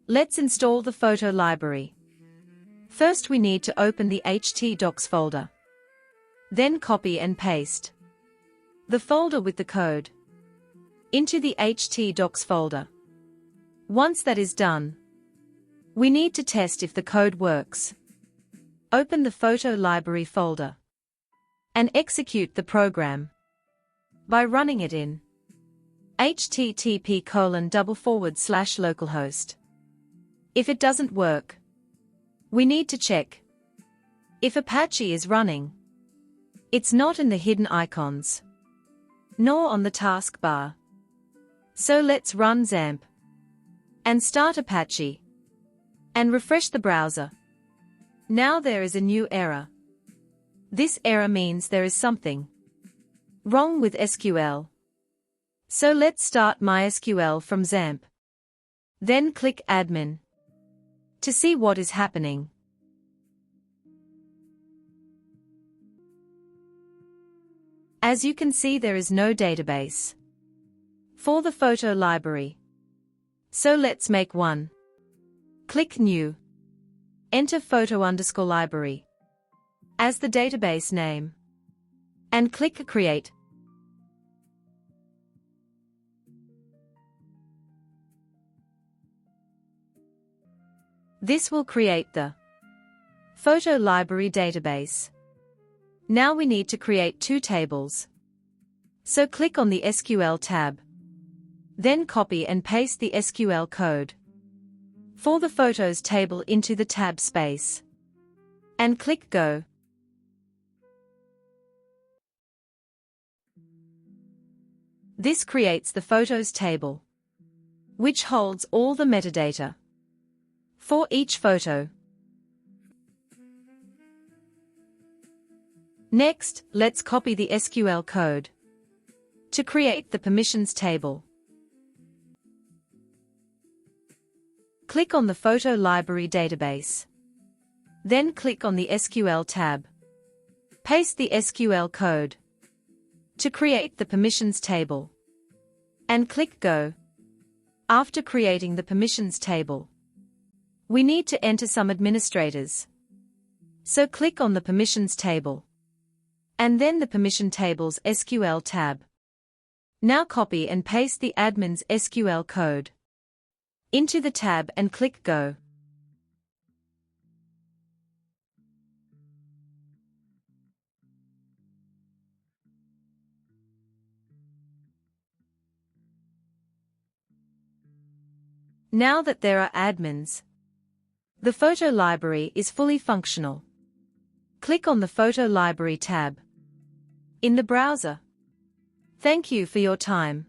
Let's install the photo library. First we need to open the htdocs folder. Then copy and paste the folder with the code into the htdocs folder. Once that is done, we need to test if the code works. Open the photo library folder and execute the program by running it in http://localhost. If it doesn't work, we need to check if Apache is running. It's not in the hidden icons, nor on the taskbar. So let's run XAMPP and start Apache and refresh the browser. Now there is a new error. This error means there is something wrong with SQL. So let's start MySQL from XAMPP. Then click Admin to see what is happening. As you can see, there is no database for the photo library. So let's make one. Click New. Enter photo_library as the database name and click Create. This will create the photo library database. Now we need to create two tables. So click on the SQL tab. Then copy and paste the SQL code for the photos table into the tab space and click Go. This creates the photos table, which holds all the metadata for each photo. Next, let's copy the SQL code to create the permissions table. Click on the photo library database. Then click on the SQL tab. Paste the SQL code to create the permissions table and click Go. After creating the permissions table, we need to enter some administrators. So click on the permissions table and then the permission table's SQL tab. Now copy and paste the admin's SQL code into the tab and click Go. Now that there are admins, the photo library is fully functional. Click on the Photo Library tab in the browser. Thank you for your time.